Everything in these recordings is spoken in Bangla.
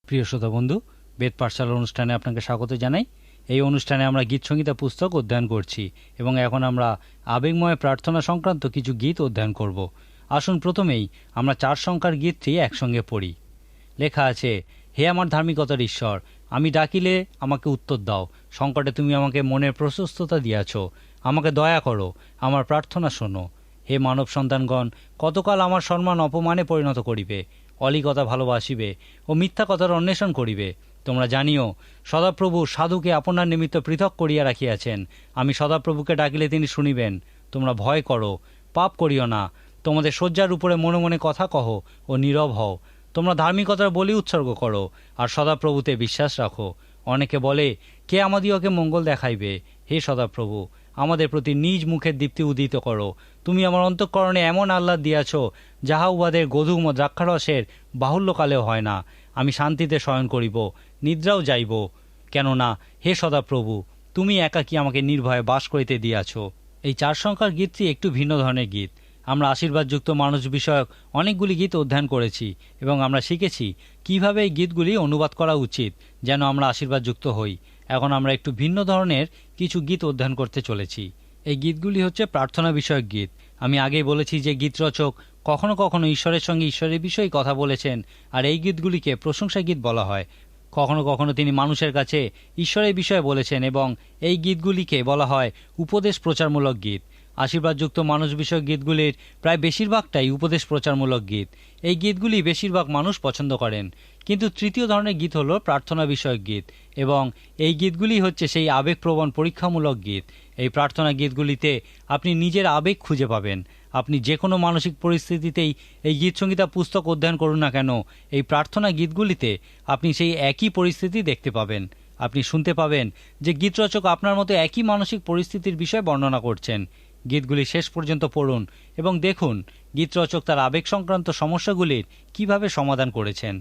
প্রিয় শ্রোতা বন্ধু, বেদ পাঠশালা অনুষ্ঠানে আপনাকে স্বাগত জানাই। এই অনুষ্ঠানে আমরা গীত সংহিতা পুস্তক অধ্যয়ন করছি এবং এখন আমরা আবেগময় প্রার্থনা সংক্রান্ত কিছু গীত অধ্যয়ন করব। আসুন প্রথমেই আমরা 4 সংখ্যার গীতটি একসঙ্গে পড়ি। লেখা আছে, হে আমার ধার্মিকতার ঈশ্বর, আমি ডাকিলে আমাকে উত্তর দাও। সংকটে তুমি আমাকে মনের প্রশস্ততা দিয়াছ। আমাকে দয়া করো, আমার প্রার্থনা শোনো। হে মানব সন্তানগণ, কতকাল আমার সম্মান অপমানে পরিণত করিবে, অলি কথা ভালোবাসিবে ও মিথ্যা কথার অন্বেষণ করিবে? তোমরা জানিও, সদাপ্রভু সাধুকে আপনার নিমিত্ত পৃথক করিয়া রাখিয়াছেন। আমি সদাপ্রভুকে ডাকিলে তিনি শুনিবেন। তোমরা ভয় করো, পাপ করিও না। তোমাদের শয্যার উপরে মনে মনে কথা কহ ও নীরব হও। তোমরা ধার্মিকতার বলি উৎসর্গ করো আর সদাপ্রভুতে বিশ্বাস রাখো। অনেকে বলে, কে আমাদিওকে মঙ্গল দেখাইবে? হে সদাপ্রভু, আমাদের প্রতি নিজ মুখের দীপ্তি উদিত করো। তুমি আমার অন্তঃকরণে এমন আহ্লাদ দিয়াছ, যাহা উহাদের গধূম ও দ্রাক্ষারসের বাহুল্যকালেও হয় না। আমি শান্তিতে শয়ন করিব, নিদ্রাও যাইব। কেননা হে সদাপ্রভু, তুমি একাকী আমাকে নির্ভয়ে বাস করিতে দিয়াছ। এই 4 সংখ্যার গীতটি একটু ভিন্ন ধরনের গীত। আমরা আশীর্বাদযুক্ত মানুষ বিষয়ক অনেকগুলি গীত অধ্যয়ন করেছি এবং আমরা শিখেছি কিভাবে এই গীতগুলি অনুবাদ করা উচিত যেন আমরা আশীর্বাদযুক্ত হই। এখন আমরা একটু ভিন্ন ধরনের কিছু গীত অধ্যয়ন করতে চলেছি। এই গীতগুলি হচ্ছে প্রার্থনা বিষয়ক গীত। আমি আগেই বলেছি যে গীতরচক কখনো কখনো ঈশ্বরের সঙ্গে ঈশ্বরের বিষয়ে কথা বলেছেন, আর এই গীতগুলিকে প্রশংসা গীত বলা হয়। কখনো কখনো তিনি মানুষের কাছে ঈশ্বরের বিষয়ে বলেছেন এবং এই গীতগুলিকে বলা হয় উপদেশ প্রচারমূলক গীত। আশীর্বাদযুক্ত মানুষ বিষয়ক গীতগুলির প্রায় বেশিরভাগটাই উপদেশ প্রচারমূলক গীত। এই গীতগুলি বেশিরভাগ মানুষ পছন্দ করেন। কিন্তু তৃতীয় ধরনের গীত হলো প্রার্থনা বিষয়ক গীত, এবং এই গীতগুলি হচ্ছে সেই আবেগপ্রবণ পরীক্ষামূলক গীত। এই প্রার্থনা গীতগুলিতে আপনি নিজের আবেগ খুঁজে পাবেন। আপনি যে কোনো মানসিক পরিস্থিতিতেই এই গীতসংহিতা পুস্তক অধ্যয়ন করুন না কেন, এই প্রার্থনা গীতগুলিতে আপনি সেই একই পরিস্থিতি দেখতে পাবেন। আপনি শুনতে পাবেন যে গীতরচক আপনার মতো একই মানসিক পরিস্থিতির বিষয়ে বর্ণনা করছেন। গীতগুলি শেষ পর্যন্ত পড়ুন এবং দেখুন গীতরচক তার আবেগ সংক্রান্ত সমস্যাগুলির কিভাবে সমাধান করেছেন।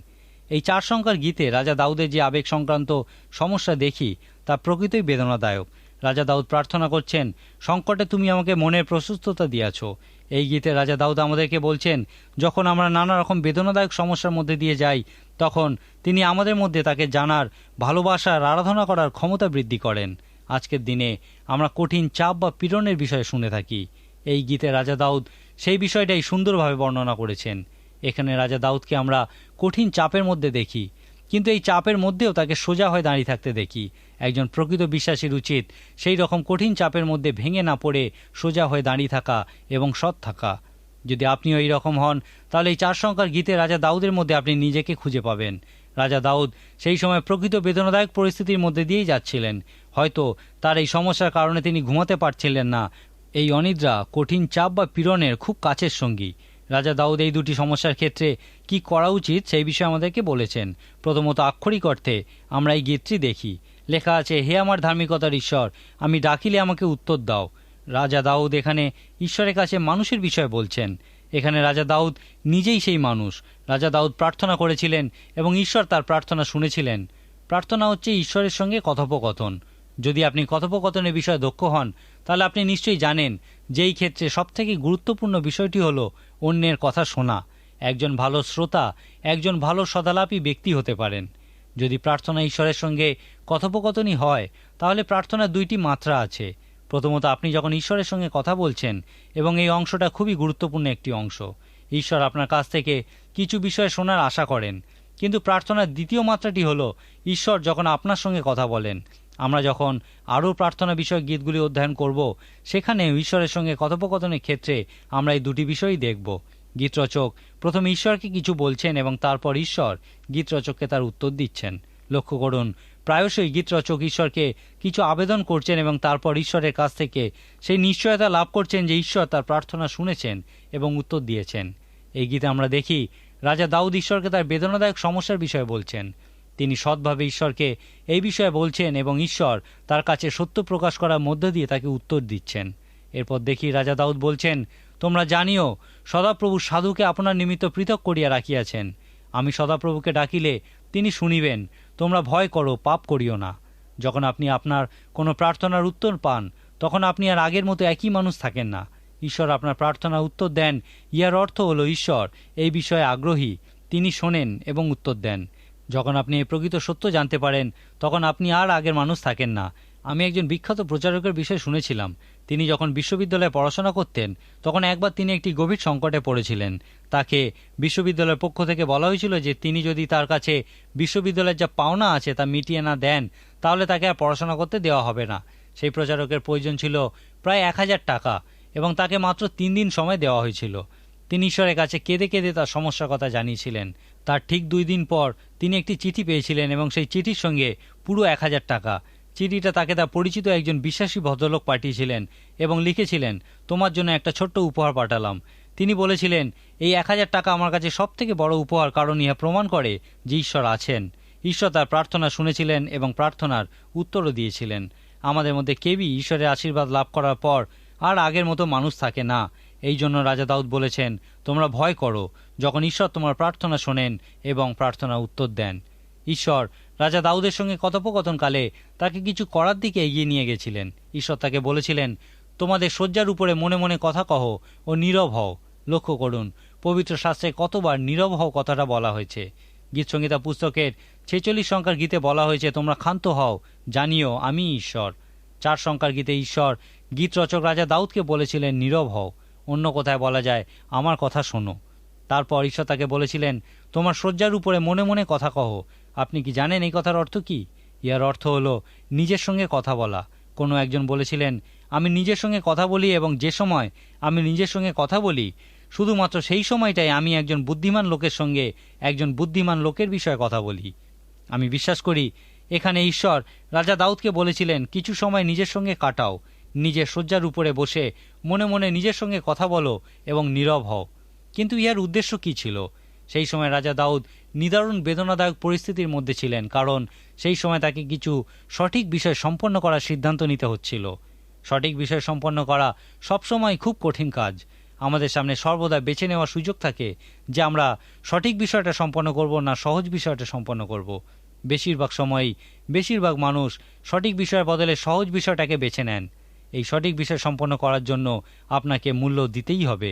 এই 4 সংখ্যার গীতে রাজা দাউদের যে আবেগ সংক্রান্ত সমস্যা দেখি তা প্রকৃতই বেদনাদায়ক। রাজা দাউদ প্রার্থনা করছেন, সংকটে তুমি আমাকে মনের প্রশস্ততা দিয়াছ। এই গীতে রাজা দাউদ আমাদেরকে বলছেন, যখন আমরা নানা রকম বেদনাদায়ক সমস্যার মধ্যে দিয়ে যাই, তখন তিনি আমাদের মধ্যে তাকে জানার, ভালোবাসার, আরাধনা করার ক্ষমতা বৃদ্ধি করেন। আজকের দিনে আমরা কঠিন চাপ বা পীড়নের বিষয়ে শুনে থাকি। এই গীতে রাজা দাউদ সেই বিষয়টাই সুন্দরভাবে বর্ণনা করেছেন। এখানে রাজা দাউদকে আমরা কঠিন চাপের মধ্যে দেখি, কিন্তু এই চাপের মধ্যেও তাকে সোজা হয়ে দাঁড়িয়ে থাকতে দেখি। একজন প্রকৃত বিশ্বাসীর উচিত সেই রকম কঠিন চাপের মধ্যে ভেঙে না পড়ে সোজা হয়ে দাঁড়িয়ে থাকা এবং সৎ থাকা। যদি আপনিও এই রকম হন, তাহলে এই 4 সংখ্যার গীতে রাজা দাউদের মধ্যে আপনি নিজেকে খুঁজে পাবেন। রাজা দাউদ সেই সময় প্রকৃত বেদনাদায়ক পরিস্থিতির মধ্যে দিয়েই যাচ্ছিলেন। হয়তো তার এই সমস্যার কারণে তিনি ঘুমাতে পারছিলেন না। এই অনিদ্রা কঠিন চাপ বা পীড়নের খুব কাছের সঙ্গী। রাজা দাউদ এই দুটি সমস্যার ক্ষেত্রে কি করা উচিত সেই বিষয়ে আমাদেরকে বলেছেন। প্রথমত, আক্ষরিক অর্থে আমরা এই গীতটি দেখি। লেখা আছে, হে আমার ধার্মিকতার ঈশ্বর, আমি ডাকিলে আমাকে উত্তর দাও। রাজা দাউদ এখানে ঈশ্বরের কাছে মানুষের বিষয়ে বলছেন। এখানে রাজা দাউদ নিজেই সেই মানুষ। রাজা দাউদ প্রার্থনা করেছিলেন এবং ঈশ্বর তার প্রার্থনা শুনেছিলেন। প্রার্থনা হচ্ছে ঈশ্বরের সঙ্গে কথোপকথন। যদি আপনি কথোপকথনের বিষয়ে দক্ষ হন, তাহলে আপনি নিশ্চয়ই জানেন যে এই ক্ষেত্রে সবথেকে গুরুত্বপূর্ণ বিষয়টি হলো অন্যের কথা শোনা। একজন ভালো শ্রোতা একজন ভালো সদালাপী ব্যক্তি হতে পারেন। যদি প্রার্থনা ঈশ্বরের সঙ্গে কথোপকথনই হয়, তাহলে প্রার্থনার 2টি মাত্রা আছে। প্রথমত, আপনি যখন ঈশ্বরের সঙ্গে কথা বলছেন, এবং এই অংশটা খুবই গুরুত্বপূর্ণ একটি অংশ, ঈশ্বর আপনার কাছ থেকে কিছু বিষয় শোনার আশা করেন। কিন্তু প্রার্থনার দ্বিতীয় মাত্রাটি হলো ঈশ্বর যখন আপনার সঙ্গে কথা বলেন। আমরা যখন আরও প্রার্থনা বিষয়ক গীতগুলি অধ্যয়ন করব, সেখানে ঈশ্বরের সঙ্গে কথোপকথনের ক্ষেত্রে আমরা এই 2টি বিষয়ই দেখব। গীতরচক প্রথমে ঈশ্বরকে কিছু বলছেন এবং তারপর ঈশ্বর গীতরচককে তার উত্তর দিচ্ছেন। লক্ষ্য করুন, প্রায়শই গীতরচক ঈশ্বরকে কিছু আবেদন করছেন এবং তারপর ঈশ্বরের কাছ থেকে সেই নিশ্চয়তা লাভ করছেন যে ঈশ্বর তার প্রার্থনা শুনেছেন এবং উত্তর দিয়েছেন। এই গীতে আমরা দেখি রাজা দাউদ ঈশ্বরকে তার বেদনাদায়ক সমস্যার বিষয়ে বলছেন। তিনি সৎভাবে ঈশ্বরকে এই বিষয়ে বলছেন এবং ঈশ্বর তার কাছে সত্য প্রকাশ করার মধ্য দিয়ে তাকে উত্তর দিচ্ছেন। এরপর দেখি রাজা দাউদ বলছেন, তোমরা জানিও, সদাপ্রভু সাধুকে আপনার নিমিত্ত পৃথক করিয়া রাখিয়াছেন। আমি সদাপ্রভুকে ডাকিলে তিনি শুনিবেন। তোমরা ভয় করো, পাপ করিও না। যখন আপনি আপনার কোনো প্রার্থনার উত্তর পান, তখন আপনি আর আগের মতো একই মানুষ থাকেন না। ঈশ্বর আপনার প্রার্থনার উত্তর দেন। ইহার অর্থ হলো ঈশ্বর এই বিষয়ে আগ্রহী, তিনি শোনেন এবং উত্তর দেন। যখন আপনি এই প্রকৃত সত্য জানতে পারেন তখন আপনি আর আগের মানুষ থাকেন না। আমি একজন বিখ্যাত প্রচারকের বিষয়ে শুনেছিলাম। তিনি যখন বিশ্ববিদ্যালয়ে পড়াশোনা করতেন তখন একবার তিনি একটি গভীর সংকটে পড়েছিলেন। তাকে বিশ্ববিদ্যালয়ের পক্ষ থেকে বলা হয়েছিল যে তিনি যদি তার কাছে বিশ্ববিদ্যালয়ের যা পাওনা আছে তা মিটিয়ে না দেন তাহলে তাকে আর পড়াশোনা করতে দেওয়া হবে না। সেই প্রচারকের প্রয়োজন ছিল প্রায় 1000 টাকা এবং তাকে মাত্র 3 দিন সময় দেওয়া হয়েছিল। তিনি ঈশ্বরের কাছে কেঁদে কেঁদে তার সমস্যার কথা জানিয়েছিলেন। তার ঠিক 2 দিন পর তিনি একটি চিঠি পেয়েছিলেন এবং সেই চিঠির সঙ্গে পুরো 1000 টাকা। চিঠিটা তাকে তার পরিচিত একজন বিশ্বাসী ভদ্রলোক পাঠিয়েছিলেন এবং লিখেছিলেন, তোমার জন্য একটা ছোট্ট উপহার পাঠালাম। তিনি বলেছিলেন, এই 1000 টাকা আমার কাছে সব থেকে বড় উপহার, কারণ ইহা প্রমাণ করে যে ঈশ্বর আছেন। ঈশ্বর তার প্রার্থনা শুনেছিলেন এবং প্রার্থনার উত্তরও দিয়েছিলেন। আমাদের মধ্যে কেউই ঈশ্বরের আশীর্বাদ লাভ করার পর আর আগের মতো মানুষ থাকে না। এই জন্য রাজা দাউদ বলেছেন, তোমরা ভয় করো যখন ঈশ্বর তোমার প্রার্থনা শোনেন এবং প্রার্থনার উত্তর দেন। ঈশ্বর রাজা দাউদের সঙ্গে কথোপকথনকালে তাকে কিছু করার দিকে এগিয়ে নিয়ে গেছিলেন। ঈশ্বর তাকে বলেছিলেন, তোমাদের শয্যার উপরে মনে মনে কথা কহ ও নীরব হও। লক্ষ্য করুন, পবিত্র শাস্ত্রে কতবার নীরব হও কথাটা বলা হয়েছে। গীতসংহিতা পুস্তকের 46 সংখ্যার গীতে বলা হয়েছে, তোমরা ক্ষান্ত হও, জানিও আমি ঈশ্বর। 4 সংখ্যার গীতে ঈশ্বর গীত রচক রাজা দাউদকে বলেছিলেন, নীরব হও। অন্য কথায় বলা যায়, আমার কথা শোনো। তারপর ঈশ্বর তাকে বলেছিলেন, তোমার শয্যার উপরে মনে মনে কথা কহ। আপনি কি জানেন এই কথার অর্থ কি? ইয়ার অর্থ হলো নিজের সঙ্গে কথা বলা। কোনো একজন বলেছিলেন, আমি নিজের সঙ্গে কথা বলি এবং যে সময় আমি নিজের সঙ্গে কথা বলি শুধুমাত্র সেই সময়টাই আমি একজন বুদ্ধিমান লোকের সঙ্গে একজন বুদ্ধিমান লোকের বিষয়ে কথা বলি। আমি বিশ্বাস করি এখানে ঈশ্বর রাজা দাউদকে বলেছিলেন, কিছু সময় নিজের সঙ্গে কাটাও, নিজের শয্যার উপরে বসে মনে মনে নিজের সঙ্গে কথা বলো এবং নীরব হও। কিন্তু ইহার উদ্দেশ্য কি ছিল? সেই সময় রাজা দাউদ নিদারুণ বেদনাদায়ক পরিস্থিতির মধ্যে ছিলেন, কারণ সেই সময় তাকে কিছু সঠিক বিষয় সম্পন্ন করার সিদ্ধান্ত নিতে হচ্ছিল। সঠিক বিষয় সম্পন্ন করা সবসময় খুব কঠিন কাজ। আমাদের সামনে সর্বদা বেছে নেওয়ার সুযোগ থাকে যে আমরা সঠিক বিষয়টা সম্পন্ন করব না সহজ বিষয়টা সম্পন্ন করব। বেশিরভাগ সময়ই বেশিরভাগ মানুষ সঠিক বিষয়ের বদলে সহজ বিষয়টাকে বেছে নেন। এই সঠিক বিষয় সম্পন্ন করার জন্য আপনাকে মূল্য দিতেই হবে।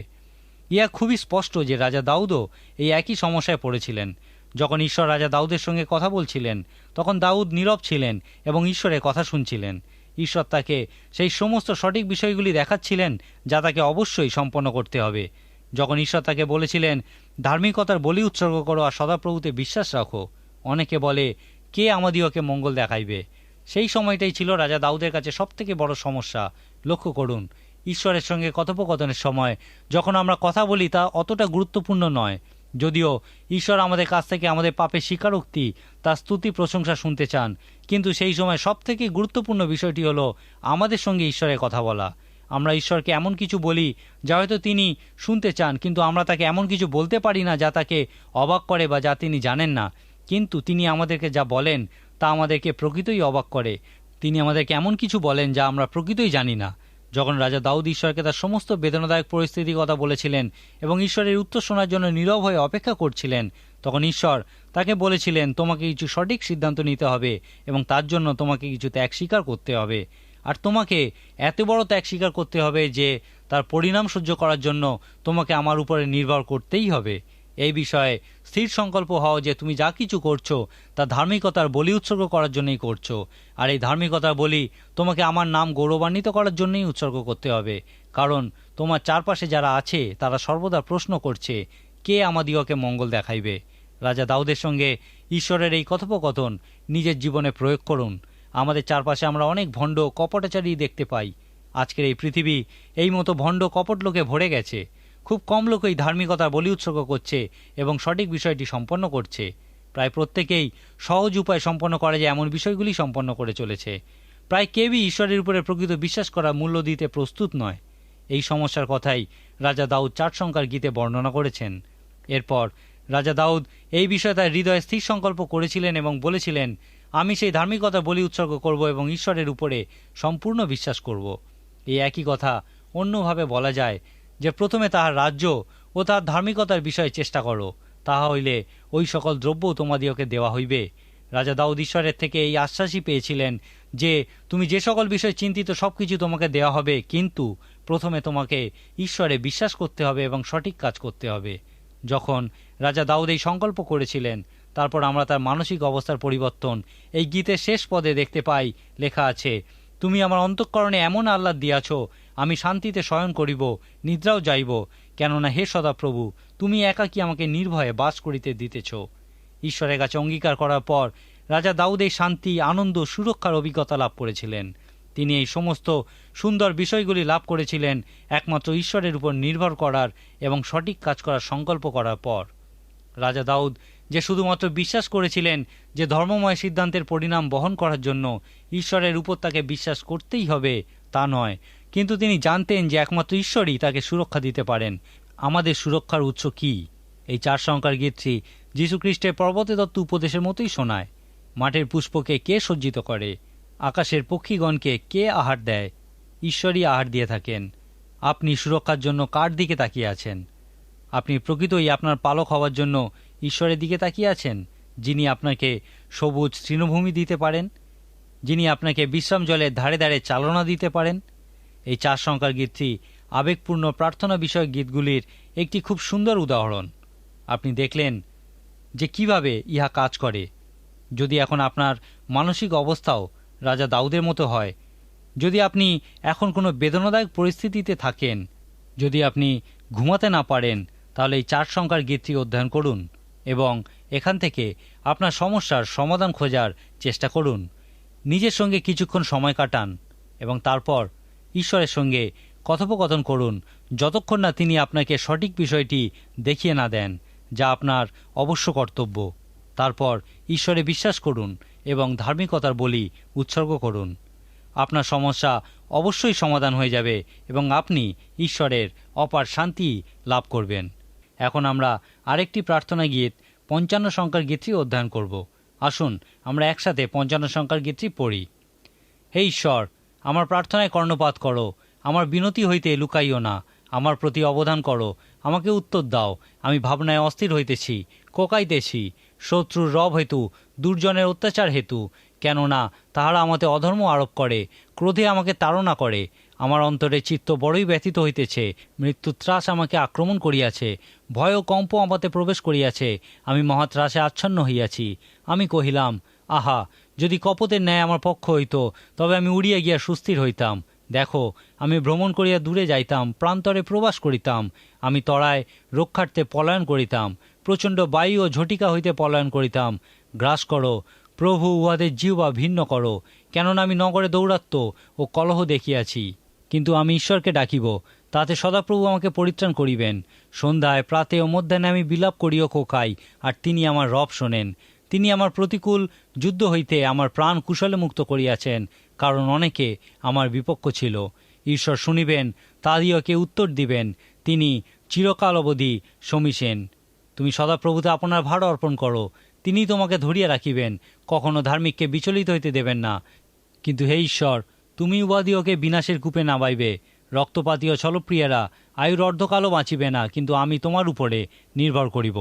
ইয়া খুবই স্পষ্ট যে রাজা দাউদও এই একই সমস্যায় পড়েছিলেন। যখন ঈশ্বর রাজা দাউদের সঙ্গে কথা বলছিলেন তখন দাউদ নীরব ছিলেন এবং ঈশ্বরের কথা শুনছিলেন। ঈশ্বর তাকে সেই সমস্ত সঠিক বিষয়গুলি দেখাচ্ছিলেন যা তাকে অবশ্যই সম্পন্ন করতে হবে। যখন ঈশ্বর তাকে বলেছিলেন, ধার্মিকতার বলি উৎসর্গ করো আর সদাপ্রভুতে বিশ্বাস রাখো, অনেকে বলে, কে আমাদিওকে মঙ্গল দেখাইবে? সেই সময়টাই ছিল রাজা দাউদের কাছে সবথেকে বড় সমস্যা। লক্ষ্য করুন, ঈশ্বরের সঙ্গে কথোপকথনের সময় যখন আমরা কথা বলি তা অতটা গুরুত্বপূর্ণ নয়। যদিও ঈশ্বর আমাদের কাছ থেকে আমাদের পাপের স্বীকারোক্তি, তার স্তুতি প্রশংসা শুনতে চান, কিন্তু সেই সময় সবথেকে গুরুত্বপূর্ণ বিষয়টি হলো আমাদের সঙ্গে ঈশ্বরের কথা বলা। আমরা ঈশ্বরকে এমন কিছু বলি যা হয়তো তিনি শুনতে চান, কিন্তু আমরা তাকে এমন কিছু বলতে পারি না যা তাকে অবাক করে বা যা তিনি জানেন না। কিন্তু তিনি আমাদেরকে যা বলেন তা আমাদেরকে প্রকৃতই অবাক করে। তিনি আমাদেরকে এমন কিছু বলেন যা আমরা প্রকৃতই জানি না। যখন রাজা দাউদ ঈশ্বরকে তার সমস্ত বেদনাদায়ক পরিস্থিতির কথা বলেছিলেন এবং ঈশ্বরের উত্তর শোনার জন্য নীরব হয়ে অপেক্ষা করছিলেন, তখন ঈশ্বর তাকে বলেছিলেন, তোমাকে কিছু সঠিক সিদ্ধান্ত নিতে হবে এবং তার জন্য তোমাকে কিছু ত্যাগ স্বীকার করতে হবে। আর তোমাকে এত বড় ত্যাগ স্বীকার করতে হবে যে তার পরিণাম সহ্য করার জন্য তোমাকে আমার উপরে নির্ভর করতেই হবে। এই বিষয়ে স্থির সংকল্প হও যে তুমি যা কিছু করছো তা ধার্মিকতার বলি উৎসর্গ করার জন্যই করছো। আর এই ধার্মিকতার বলি তোমাকে আমার নাম গৌরবান্বিত করার জন্যই উৎসর্গ করতে হবে, কারণ তোমার চারপাশে যারা আছে তারা সর্বদা প্রশ্ন করছে, কে আমাদিগকে মঙ্গল দেখাইবে? রাজা দাউদের সঙ্গে ঈশ্বরের এই কথোপকথন নিজের জীবনে প্রয়োগ করুন। আমাদের চারপাশে আমরা অনেক ভণ্ড কপটাচারী দেখতে পাই। আজকের এই পৃথিবী এই মতো ভণ্ড কপট লোকে ভরে গেছে। খুব কম লোকই ধার্মিকতার বলি উৎসর্গ করছে এবং সঠিক বিষয়টি সম্পন্ন করছে। প্রায় প্রত্যেকেই সহজ উপায় সম্পন্ন করা যায় এমন বিষয়গুলি সম্পন্ন করে চলেছে। প্রায় কেউই ঈশ্বরের উপরে প্রকৃত বিশ্বাস করা মূল্য দিতে প্রস্তুত নয়। এই সমস্যার কথাই রাজা দাউদ 4 সংখ্যার গীতে বর্ণনা করেছেন। এরপর রাজা দাউদ এই বিষয়ে তার হৃদয়ে স্থির সংকল্প করেছিলেন এবং বলেছিলেন, আমি সেই ধার্মিকতা বলি উৎসর্গ করব এবং ঈশ্বরের উপরে সম্পূর্ণ বিশ্বাস করব। এই একই কথা অন্যভাবে বলা যায় যে প্রথমে তাহার রাজ্য ও তার ধার্মিকতার বিষয়ে চেষ্টা করো, তাহা হইলে ওই সকল দ্রব্য তোমাদিওকে দেওয়া হইবে। রাজা দাউদ ঈশ্বরের থেকে এই আশ্বাসই পেয়েছিলেন যে তুমি যে সকল বিষয়ে চিন্তিত সবকিছু তোমাকে দেওয়া হবে, কিন্তু প্রথমে তোমাকে ঈশ্বরে বিশ্বাস করতে হবে এবং সঠিক কাজ করতে হবে। যখন রাজা দাউদ এই সংকল্প করেছিলেন তারপর আমরা তার মানসিক অবস্থার পরিবর্তন এই গীতের শেষ পদে দেখতে পাই। লেখা আছে, তুমি আমার অন্তঃকরণে এমন আহ্লাদ দিয়াছ, আমি শান্তিতে শয়ন করিব, নিদ্রাও যাইব, কেননা হে সদাপ্রভু, তুমি একাকী আমাকে নির্ভয়ে বাস করিতে দিতেছ। ঈশ্বরের কাছে অঙ্গীকার করার পর রাজা দাউদ এই শান্তি, আনন্দ, সুরক্ষার অভিজ্ঞতা লাভ করেছিলেন। তিনি এই সমস্ত সুন্দর বিষয়গুলি লাভ করেছিলেন একমাত্র ঈশ্বরের উপর নির্ভর করার এবং সঠিক কাজ করার সংকল্প করার পর। রাজা দাউদ যে শুধুমাত্র বিশ্বাস করেছিলেন যে ধর্মময় সিদ্ধান্তের পরিণাম বহন করার জন্য ঈশ্বরের উপর তাকে বিশ্বাস করতেই হবে তা নয়, কিন্তু তিনি জানতেন যে একমাত্র ঈশ্বরই তাকে সুরক্ষা দিতে পারেন। আমাদের সুরক্ষার উৎস কি? এই 4 সংখ্যার গীতটি যীশুখ্রিস্টের পর্বতে দত্ত উপদেশের মতোই শোনায়। মাঠের পুষ্পকে কে সজ্জিত করে? আকাশের পক্ষীগণকে কে আহার দেয়? ঈশ্বরই আহার দিয়ে থাকেন। আপনি সুরক্ষার জন্য কার দিকে তাকিয়ে আছেন? আপনি প্রকৃতই আপনার পালক হওয়ার জন্য ঈশ্বরের দিকে তাকিয়ে আছেন, যিনি আপনাকে সবুজ তৃণভূমি দিতে পারেন, যিনি আপনাকে বিশ্রাম জলের ধারে ধারে চালনা দিতে পারেন। এই 4 সংখ্যার গীতটি আবেগপূর্ণ প্রার্থনা বিষয়ক গীতগুলির একটি খুব সুন্দর উদাহরণ। আপনি দেখলেন যে কিভাবে ইহা কাজ করে। যদি এখন আপনার মানসিক অবস্থাও রাজা দাউদের মতো হয়, যদি আপনি এখন কোনো বেদনাদায়ক পরিস্থিতিতে থাকেন, যদি আপনি ঘুমাতে না পারেন, তাহলে এই 4 সংখ্যার গীতটি অধ্যয়ন করুন এবং এখান থেকে আপনার সমস্যার সমাধান খোঁজার চেষ্টা করুন। নিজের সঙ্গে কিছুক্ষণ সময় কাটান এবং তারপর ঈশ্বরের সঙ্গে কথোপকথন করুন, যতক্ষণ না তিনি আপনাকে সঠিক বিষয়টি দেখিয়ে না দেন, যা আপনার অবশ্য কর্তব্য। তারপর ঈশ্বরে বিশ্বাস করুন এবং ধার্মিকতার বলি উৎসর্গ করুন। আপনার সমস্যা অবশ্যই সমাধান হয়ে যাবে এবং আপনি ঈশ্বরের অপার শান্তি লাভ করবেন। এখন আমরা আরেকটি প্রার্থনা গীত 55 সংখ্যার গীতটি অধ্যয়ন করব। আসুন আমরা একসাথে 55 সংখ্যার গীতটি পড়ি। হে ঈশ্বর, আমার প্রার্থনায় কর্ণপাত করো, আমার বিনতি হইতে লুকাইও না, আমার প্রতি অবধান করো, আমাকে উত্তর দাও। আমি ভাবনায় অস্থির হইতেছি, কোকাইতেছি, শত্রুর রব হেতু, দুর্জনের অত্যাচার হেতু, কেননা তাহারা আমাতে অধর্ম আরোপ করে, ক্রোধে আমাকে তাড়না করে। আমার অন্তরে চিত্ত বড়ই ব্যথিত হইতেছে, মৃত্যুর ত্রাস আমাকে আক্রমণ করিয়াছে, ভয় ও কম্প আমাতে প্রবেশ করিয়াছে, আমি মহাত্রাসে আচ্ছন্ন হইয়াছি। আমি কহিলাম, আহা, যদি কপতের ন্যায় আমার পক্ষ হইত, তবে আমি উড়িয়া গিয়া সুস্থির হইতাম। দেখো, আমি ভ্রমণ করিয়া দূরে যাইতাম, প্রান্তরে প্রবাস করিতাম, আমি তরায় রক্ষার্থে পলায়ন করিতাম, প্রচণ্ড বায়ু ও ঝটিকা হইতে পলায়ন করিতাম। গ্রাস করো প্রভু, উহাদের জিহ্বা ভিন্ন করো, কেননা আমি নগরে দৌরাত্ম ও কলহ দেখিয়াছি। কিন্তু আমি ঈশ্বরকে ডাকিব, তাতে সদাপ্রভু আমাকে পরিত্রাণ করিবেন। সন্ধ্যায়, প্রাতে ও মধ্যাহ্নে আমি বিলাপ করিও কোকাই, আর তিনি আমার রব শোনেন। তিনি আমার প্রতিকূল যুদ্ধ হইতে আমার প্রাণ কুশলে মুক্ত করিয়াছেন, কারণ অনেকে আমার বিপক্ষ ছিল। ঈশ্বর শুনিবেন, তাদিওকে উত্তর দিবেন, তিনি চিরকাল অবধি সমীসেন। তুমি সদাপ্রভুতে আপনার ভার অর্পণ করো, তিনি তোমাকে ধরিয়া রাখিবেন, কখনো ধার্মিককে বিচলিত হইতে দেবেন না। কিন্তু হে ঈশ্বর, তুমি উহাদিওকে বিনাশের কূপে নামাইবে। রক্তপাতীয় ছলপ্রিয়েরা আয়ুর অর্ধকালও বাঁচিবে না, কিন্তু আমি তোমার উপরে নির্ভর করিব।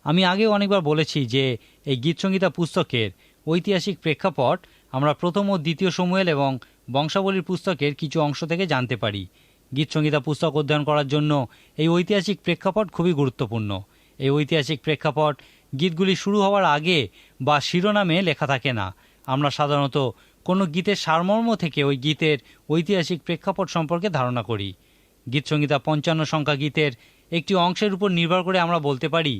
আমি আগেও অনেকবার বলেছি যে এই গীতসংহিতা পুস্তকের ঐতিহাসিক প্রেক্ষাপট আমরা প্রথম ও দ্বিতীয় শমূয়েল এবং বংশাবলীর পুস্তকের কিছু অংশ থেকে জানতে পারি। গীতসংহিতা পুস্তক অধ্যয়ন করার জন্য এই ঐতিহাসিক প্রেক্ষাপট খুবই গুরুত্বপূর্ণ। এই ঐতিহাসিক প্রেক্ষাপট গীতগুলি শুরু হওয়ার আগে বা শিরোনামে লেখা থাকে না। আমরা সাধারণত কোনো গীতের সারমর্ম থেকে ওই গীতের ঐতিহাসিক প্রেক্ষাপট সম্পর্কে ধারণা করি। গীতসংহিতা 55 সংখ্যা গীতের একটি অংশের উপর নির্ভর করে আমরা বলতে পারি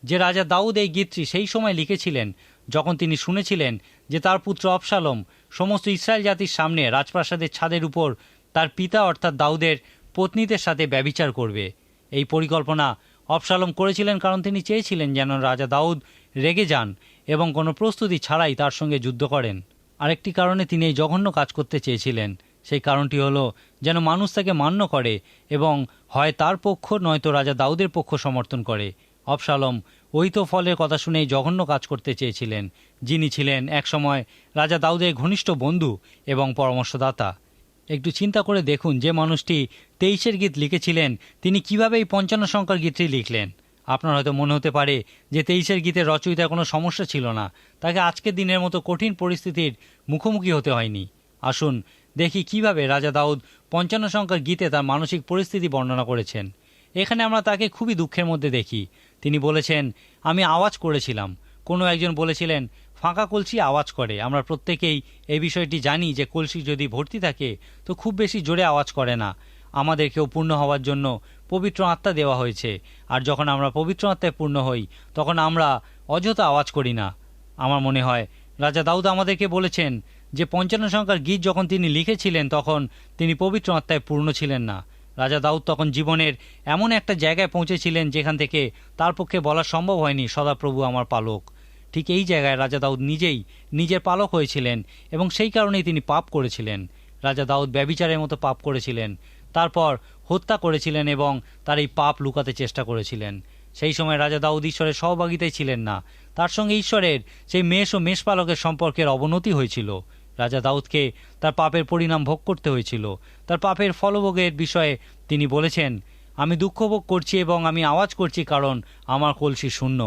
যে রাজা দাউদ এই গীতটি সেই সময় লিখেছিলেন যখন তিনি শুনেছিলেন যে তার পুত্র অবশালোম সমস্ত ইসরায়েল জাতির সামনে রাজপ্রাসাদের ছাদের উপর তার পিতা অর্থাৎ দাউদের পত্নীদের সাথে ব্যভিচার করবে। এই পরিকল্পনা অবশালোম করেছিলেন কারণ তিনি চেয়েছিলেন যেন রাজা দাউদ রেগে যান এবং কোনো প্রস্তুতি ছাড়াই তার সঙ্গে যুদ্ধ করেন। আরেকটি কারণে তিনি এই জঘন্য কাজ করতে চেয়েছিলেন। সেই কারণটি হলো যেন মানুষ তাকে মান্য করে এবং হয় তার পক্ষ নয়তো রাজা দাউদের পক্ষ সমর্থন করে। অবশালোম ওই তো ফলের কথা শুনেই জঘন্য কাজ করতে চেয়েছিলেন, যিনি ছিলেন একসময় রাজা দাউদের ঘনিষ্ঠ বন্ধু এবং পরামর্শদাতা। একটু চিন্তা করে দেখুন, যে মানুষটি 23 গীত লিখেছিলেন তিনি কিভাবে এই 55 সংখ্যার গীতটি লিখলেন। আপনার হয়তো মনে হতে পারে যে 23 গীতের রচয়িতার কোনো সমস্যা ছিল না, তাকে আজকের দিনের মতো কঠিন পরিস্থিতির মুখোমুখি হতে হয়নি। আসুন দেখি কিভাবে রাজা দাউদ 55 সংখ্যার গীতে তার মানসিক পরিস্থিতি বর্ণনা করেছেন। এখানে আমরা তাকে খুবই দুঃখের মধ্যে দেখি। তিনি বলেছেন, আমি আওয়াজ করেছিলাম। কোনো একজন বলেছিলেন, ফাঁকা কলসি আওয়াজ করে। আমরা প্রত্যেকেই এই বিষয়টি জানি যে কলসি যদি ভর্তি থাকে তো খুব বেশি জোরে আওয়াজ করে না। আমাদেরকেও পূর্ণ হওয়ার জন্য পবিত্র আত্মা দেওয়া হয়েছে, আর যখন আমরা পবিত্র আত্মায় পূর্ণ হই তখন আমরা অযথা আওয়াজ করি না। আমার মনে হয় রাজা দাউদ আমাদেরকে বলেছেন যে ৫৫ সংখ্যার গীত যখন তিনি লিখেছিলেন তখন তিনি পবিত্র আত্মায় পূর্ণ ছিলেন না। রাজা দাউদ তখন জীবনের এমন একটা জায়গায় পৌঁছেছিলেন যেখান থেকে তার পক্ষে বলা সম্ভব হয়নি, সদাপ্রভু আমার পালক। ঠিক এই জায়গায় রাজা দাউদ নিজেই নিজের পালক হয়েছিলেন এবং সেই কারণেই তিনি পাপ করেছিলেন। রাজা দাউদ ব্যভিচারের মতো পাপ করেছিলেন, তারপর হত্যা করেছিলেন এবং তার এই পাপ লুকাতে চেষ্টা করেছিলেন। সেই সময় রাজা দাউদ ঈশ্বরের সহভাগিতায় ছিলেন না, তার সঙ্গে ঈশ্বরের সেই মেষ ও মেষপালকের সম্পর্কের অবনতি হয়েছিল। রাজা দাউদকে তার পাপের পরিণাম ভোগ করতে হয়েছিল। তার পাপের ফলভোগের বিষয়ে তিনি বলেছেন, আমি দুঃখ ভোগ করছি এবং আমি আওয়াজ করছি কারণ আমার কলসি শূন্য।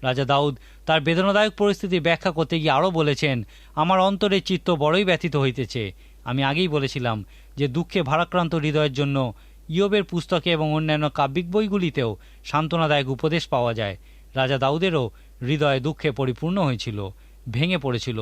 রাজা দাউদ তার বেদনাদায়ক পরিস্থিতি ব্যাখ্যা করতে গিয়ে আরও বলেছেন, আমার অন্তরের চিত্ত বড়ই ব্যথিত হইতেছে। আমি আগেই বলেছিলাম যে দুঃখে ভারাক্রান্ত হৃদয়ের জন্য ইয়োবের পুস্তকে এবং অন্যান্য কাব্যিক বইগুলিতেও সান্ত্বনাদায়ক উপদেশ পাওয়া যায়। রাজা দাউদেরও হৃদয়ে দুঃখে পরিপূর্ণ হয়েছিল, ভেঙে পড়েছিল।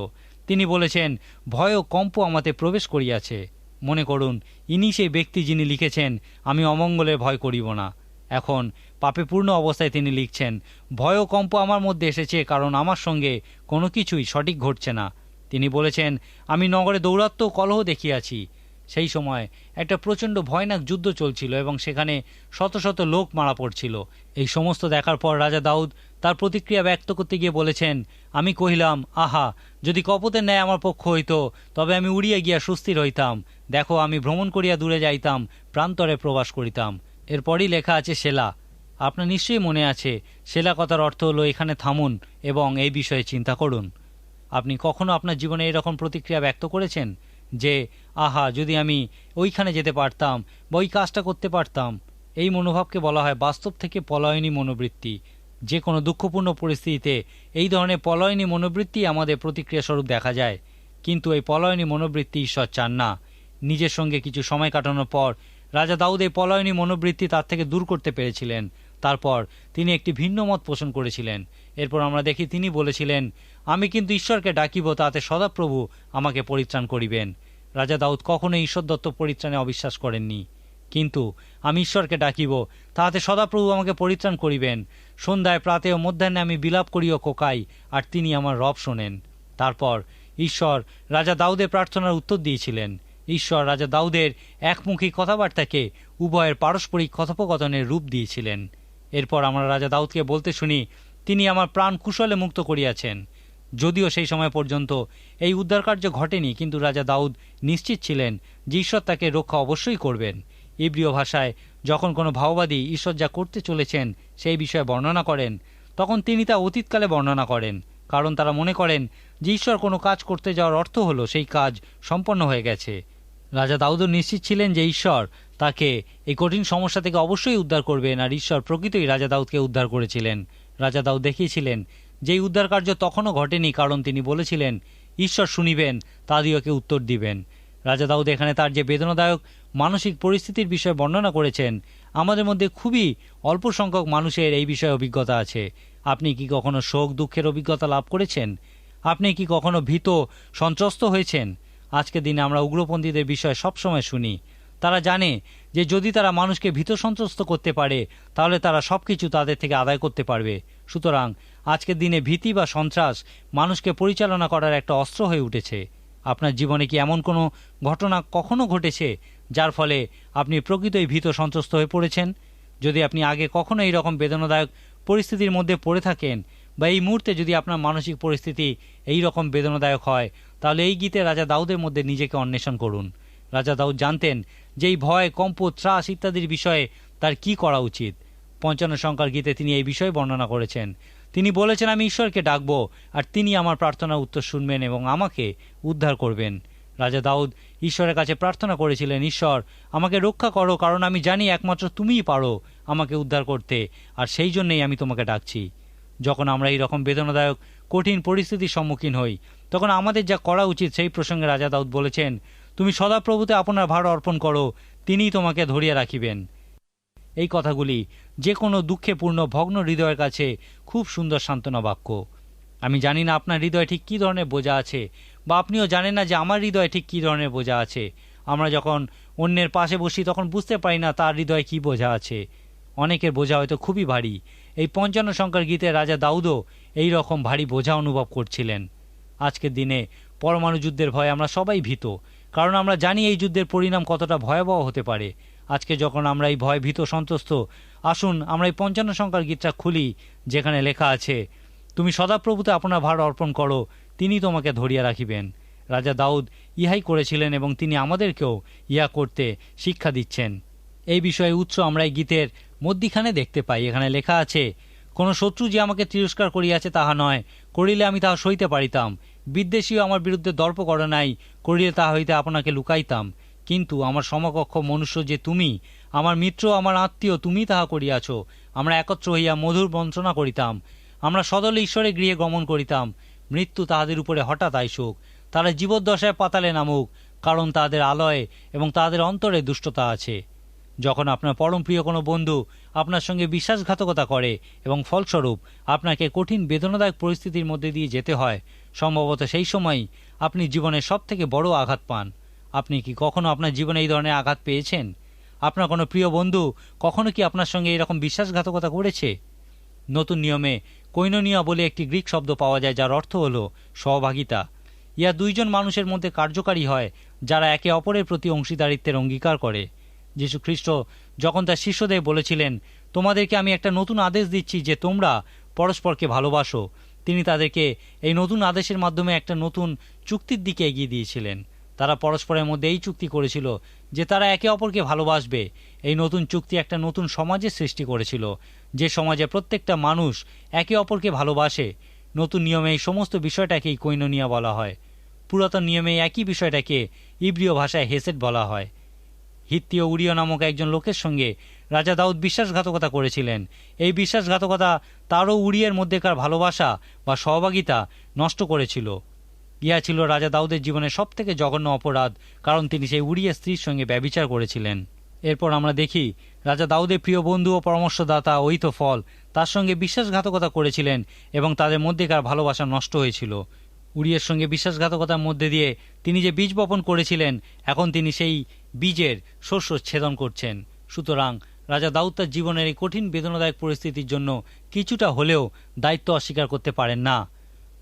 তিনি বলেছেন, ভয় ও কম্প আমাতে প্রবেশ করিয়াছে। মনে করুন, ইনি সেই ব্যক্তি যিনি লিখেছেন, আমি অমঙ্গলের ভয় করিব না। এখন পাপে পূর্ণ অবস্থায় তিনি লিখছেন, ভয় ও কম্প আমার মধ্যে এসেছে কারণ আমার সঙ্গে কোনো কিছুই সঠিক ঘটছে না। তিনি বলেছেন, আমি নগরে দৌরাত্ম্য কলহ দেখিয়াছি। সেই সময় একটা প্রচণ্ড ভয়ানক যুদ্ধ চলছিল এবং সেখানে শত শত লোক মারা পড়ছিল। এই সমস্ত দেখার পর রাজা দাউদ তার প্রতিক্রিয়া ব্যক্ত করতে গিয়ে বলেছেন, আমি কহিলাম, আহা, যদি কপতের ন্যায় আমার পক্ষ হইত তবে আমি উড়িয়া গিয়া সুস্থির হইতাম। দেখো, আমি ভ্রমণ করিয়া দূরে যাইতাম, প্রান্তরে প্রবাস করিতাম। এরপরই লেখা আছে সেলা। আপনার নিশ্চয়ই মনে আছে সেলা কথার অর্থ হলো এখানে থামুন এবং এই বিষয়ে চিন্তা করুন। আপনি কখনো আপনার জীবনে এরকম প্রতিক্রিয়া ব্যক্ত করেছেন যে, আহা, যদি আমি ওইখানে যেতে পারতাম বা ওই কাজটা করতে পারতাম? এই মনোভাবকে বলা হয় বাস্তব থেকে পলায়নী মনোবৃত্তি। যে কোনো দুঃখপূর্ণ পরিস্থিতিতে এই ধরনের পলায়নী মনোবৃত্তি আমাদের প্রতিক্রিয়া স্বরূপ দেখা যায়। কিন্তু এই পলায়নী মনোবৃত্তি ঈশ্বর চান না। নিজের সঙ্গে কিছু সময় কাটানোর পর রাজা দাউদ এই পলায়নী মনোবৃত্তি তার থেকে দূর করতে পেরেছিলেন। তারপর তিনি একটি ভিন্ন মত পোষণ করেছিলেন। এরপর আমরা দেখি তিনি বলেছিলেন, আমি কিন্তু ঈশ্বরকে ডাকিব, তাতে সদাপ্রভু আমাকে পরিত্রাণ করিবেন। রাজা দাউদ কখনোই ঈশ্বর দত্ত পরিত্রাণে অবিশ্বাস করেননি। কিন্তু আমি ঈশ্বরকে ডাকিব, তাহাতে সদাপ্রভু আমাকে পরিত্রাণ করিবেন। সন্ধ্যায়, প্রাতে ও মধ্যাহ্নে আমি বিলাপ করিও কোকাই, আর তিনি আমার রব শোনেন। তারপর ঈশ্বর রাজা দাউদের প্রার্থনার উত্তর দিয়েছিলেন। ঈশ্বর রাজা দাউদের একমুখী কথাবার্তাকে উভয়ের পারস্পরিক কথোপকথনের রূপ দিয়েছিলেন। এরপর আমরা রাজা দাউদকে বলতে শুনি, তিনি আমার প্রাণ কুশলে মুক্ত করিয়াছেন। যদিও সেই সময় পর্যন্ত এই উদ্ধারকার্য ঘটেনি, কিন্তু রাজা দাউদ নিশ্চিত ছিলেন যে ঈশ্বর তাকে রক্ষা অবশ্যই করবেন। ইব্রিয় ভাষায় যখন কোনো ভাওবাদী ঈশ্বর যা করতে চলেছেন সেই বিষয়ে বর্ণনা করেন, তখন তিনি তা অতীতকালে বর্ণনা করেন, কারণ তারা মনে করেন যে ঈশ্বর কোনো কাজ করতে যাওয়ার অর্থ হলো সেই কাজ সম্পন্ন হয়ে গেছে। রাজা দাউদও নিশ্চিত ছিলেন যে ঈশ্বর তাকে এই কঠিন সমস্যা থেকে অবশ্যই উদ্ধার করবেন, আর ঈশ্বর প্রকৃতই রাজা দাউদকে উদ্ধার করেছিলেন। রাজা দাউদ দেখিয়েছিলেন যে এই উদ্ধার কার্য তখনও ঘটেনি, কারণ তিনি বলেছিলেন ঈশ্বর শুনিবেন, তাদিওকে উত্তর দিবেন। রাজা দাউদ এখানে তার যে বেদনাদায়ক মানসিক পরিস্থিতির বিষয়ে বর্ণনা করেছেন, আমাদের মধ্যে খুবই অল্প সংখ্যক মানুষের এই বিষয়ে অভিজ্ঞতা আছে। আপনি কি কখনো শোক দুঃখের অভিজ্ঞতা লাভ করেছেন? আপনি কি কখনো ভীত সন্ত্রস্ত হয়েছেন? আজকের দিনে আমরা উগ্রপন্থীদের বিষয়ে সবসময় শুনি। তারা জানে যে যদি তারা মানুষকে ভীত সন্ত্রস্ত করতে পারে তাহলে তারা সবকিছু তাদের থেকে আদায় করতে পারবে। সুতরাং আজকের দিনে ভীতি বা সন্ত্রাস মানুষকে পরিচালনা করার একটা অস্ত্র হয়ে উঠেছে। আপনার জীবনে কি এমন কোনো ঘটনা কখনো ঘটেছে যার ফলে আপনি প্রকৃতই ভীত সন্ত্রস্ত হয়ে পড়েছেন? যদি আপনি আগে কখনো এইরকম বেদনাদায়ক পরিস্থিতির মধ্যে পড়ে থাকেন বা এই মুহূর্তে যদি আপনার মানসিক পরিস্থিতি এই রকম বেদনাদায়ক হয়, তাহলে এই গীতে রাজা দাউদের মধ্যে নিজেকে অন্বেষণ করুন। রাজা দাউদ জানতেন যে এই ভয়, কম্প, ত্রাস ইত্যাদির বিষয়ে তার কি করা উচিত। ৫৫ সংখ্যার গীতে তিনি এই বিষয়ে বর্ণনা করেছেন। তিনি বলেছেন, আমি ঈশ্বরকে ডাকব আর তিনি আমার প্রার্থনার উত্তর শুনবেন এবং আমাকে উদ্ধার করবেন। রাজা দাউদ ঈশ্বরের কাছে প্রার্থনা করেছিলেন, ঈশ্বর আমাকে রক্ষা করো, কারণ আমি জানি একমাত্র তুমিই পারো আমাকে উদ্ধার করতে, আর সেই জন্যই আমি তোমাকে ডাকছি। যখন আমরা এই রকম বেদনাদায়ক কঠিন পরিস্থিতির সম্মুখীন হই, তখন আমাদের যা করা উচিত সেই প্রসঙ্গে রাজা দাউদ বলেছেন, তুমি সদাপ্রভুতে আপনার ভার অর্পণ করো, তিনিই তোমাকে ধরিয়া রাখিবেন। এই কথাগুলি যে কোনো দুঃখেপূর্ণ ভগ্ন হৃদয়ের কাছে খুব সুন্দর সান্ত্বনা বাক্য। আমি জানি না আপনার হৃদয়ে ঠিক কী ধরনের বোঝা আছে, বা আপনিও জানেন না যে আমার হৃদয়ে ঠিক কী ধরনের বোঝা আছে। আমরা যখন অন্যের পাশে বসি তখন বুঝতে পারি না তার হৃদয়ে কী বোঝা আছে। অনেকের বোঝা হয়তো খুবই ভারী। এই ৫৫ সংখ্যার গীতে রাজা দাউদও এই রকম ভারী বোঝা অনুভব করছিলেন। আজকের দিনে পরমাণু যুদ্ধের ভয়ে আমরা সবাই ভীত, কারণ আমরা জানি এই যুদ্ধের পরিণাম কতটা ভয়াবহ হতে পারে। আজকে যখন আমরা এই ভয় ভীত সন্ত্রস্ত, আসুন আমরা এই ৫৫ সংখ্যার গীতটা খুলি, যেখানে লেখা আছে, তুমি সদাপ্রভুতে আপনার ভার অর্পণ করো, তিনি তোমাকে ধরিয়া রাখিবেন। রাজা দাউদ ইহাই করেছিলেন এবং তিনি আমাদেরকেও ইহা করতে শিক্ষা দিচ্ছেন। এই বিষয়ে উৎস আমরা এই গীতের মধ্যিখানে দেখতে পাই। এখানে লেখা আছে, কোন শত্রু যে আমাকে তিরস্কার করিয়াছে তাহা নয়, করিলে আমি তাহা সইতে পারিতাম। বিদ্বেষীও আমার বিরুদ্ধে দর্প করে নাই, করিলে তাহা হইতে আপনাকে লুকাইতাম। কিন্তু আমার সমকক্ষ মনুষ্য যে তুমি, আমার মিত্র আমার আত্মীয় তুমি তাহা করিয়াছ। আমরা একত্র হইয়া মধুর বঞ্চনা করিতাম, আমরা সদলে ঈশ্বরের গৃহে গমন করিতাম। মৃত্যু তাহাদের উপরে হঠাৎ আইসুক, তারা জীবদ্দশায় পাতালে নামুক, কারণ তাদের আলয়ে এবং তাদের অন্তরে দুষ্টতা আছে। যখন আপনার পরম প্রিয় কোনো বন্ধু আপনার সঙ্গে বিশ্বাসঘাতকতা করে এবং ফলস্বরূপ আপনাকে কঠিন বেদনাদায়ক পরিস্থিতির মধ্যে দিয়ে যেতে হয়, সম্ভবত সেই সময়ই আপনি জীবনের সবথেকে বড় আঘাত পান। আপনি কি কখনো আপনার জীবনে এই ধরনের আঘাত পেয়েছেন? আপনার কোনো প্রিয় বন্ধু কখনো কি আপনার সঙ্গে এরকম বিশ্বাসঘাতকতা করেছে? নতুন নিয়মে কৈনোনিয়া বলে একটি গ্রিক শব্দ পাওয়া যায়, যার অর্থ হল সহভাগিতা। ইহা দুইজন মানুষের মধ্যে কার্যকারী হয় যারা একে অপরের প্রতি অংশীদারিত্বের অঙ্গীকার করে। যীশু খ্রিস্ট যখন তার শিষ্যদের বলেছিলেন, তোমাদেরকে আমি একটা নতুন আদেশ দিচ্ছি যে তোমরা পরস্পরকে ভালোবাসো, তিনি তাদেরকে এই নতুন আদেশের মাধ্যমে একটা নতুন চুক্তির দিকে এগিয়ে দিয়েছিলেন। তারা পরস্পরের মধ্যে এই চুক্তি করেছিল যে তারা একে অপরকে ভালোবাসবে। এই নতুন চুক্তি একটা নতুন সমাজের সৃষ্টি করেছিল, যে সমাজে প্রত্যেকটা মানুষ একে অপরকে ভালোবাসে। নতুন নিয়মে এই সমস্ত বিষয়টাকেই কৈনোনিয়া বলা হয়। পুরাতন নিয়মে একই বিষয়টাকে ইব্রিয় ভাষায় হেসেড বলা হয়। হিত্তীয় উরিয় নামক একজন লোকের সঙ্গে রাজা দাউদ বিশ্বাসঘাতকতা করেছিলেন। এই বিশ্বাসঘাতকতা তারও উরিয়ের মধ্যেকার ভালোবাসা বা সহভাগিতা নষ্ট করেছিল। ইহা ছিল রাজা দাউদের জীবনের সবথেকে জঘন্য অপরাধ, কারণ তিনি সেই উরিয়ের স্ত্রীর সঙ্গে ব্যভিচার করেছিলেন। এরপর আমরা দেখি রাজা দাউদের প্রিয় বন্ধু ও পরামর্শদাতা অহিতোফল তার সঙ্গে বিশ্বাসঘাতকতা করেছিলেন এবং তাদের মধ্যেকার ভালোবাসা নষ্ট হয়েছিল। উরিয়ের সঙ্গে বিশ্বাসঘাতকতার মধ্যে দিয়ে তিনি যে বীজ বপন করেছিলেন, এখন তিনি সেই বীজের শস্য ছেদন করছেন। সুতরাং রাজা দাউদ তার জীবনের এই কঠিন বেদনাদায়ক পরিস্থিতির জন্য কিছুটা হলেও দায়িত্ব অস্বীকার করতে পারেন না।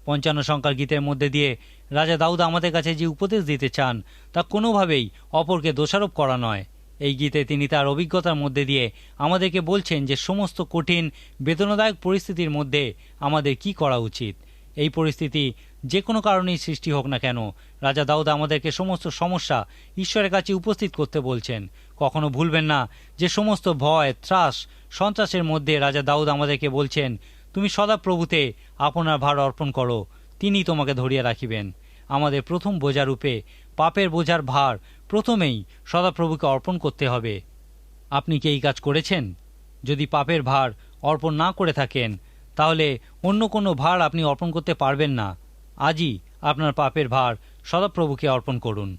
৫৫ সংখ্যার গীতের মধ্যে দিয়ে রাজা দাউদ আমাদের কাছে যে উপদেশ দিতে চান তা কোনোভাবেই অপরকে দোষারোপ করা নয়। এই গীতে তিনি তার অভিজ্ঞতার মধ্যে দিয়ে আমাদেরকে বলছেন যে সমস্ত কঠিন বেদনাদায়ক পরিস্থিতির মধ্যে আমাদের কি করা উচিত। এই পরিস্থিতি যে কোনো কারণেই সৃষ্টি হোক না কেন, রাজা দাউদ আমাদেরকে সমস্ত সমস্যা ঈশ্বরের কাছে উপস্থিত করতে বলছেন। কখনো ভুলবেন না যে সমস্ত ভয়, ত্রাস, সন্ত্রাসের মধ্যে রাজা দাউদ আমাদেরকে বলছেন, তুমি সদাপ্রভুতে আপনার ভার অর্পণ করো, তিনি তোমাকে ধরিয়া রাখিবেন। আমাদের প্রথম বোঝা রূপে পাপের বোঝার ভার প্রথমেই সদাপ্রভুকে অর্পণ করতে হবে। আপনি কি এই কাজ করেছেন? যদি পাপের ভার অর্পণ না করে থাকেন, তাহলে অন্য কোনো ভার আপনি অর্পণ করতে পারবেন না। আজই আপনার পাপের ভার সদাপ্রভুকে অর্পণ করুন।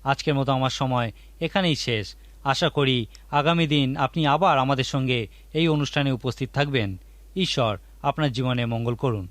আজকের মতো আমার সময় এখানেই শেষ। আশা করি আগামী দিন আপনি আবার আমাদের সঙ্গে এই অনুষ্ঠানে উপস্থিত থাকবেন। ঈশ্বর আপনার জীবনে মঙ্গল করুন।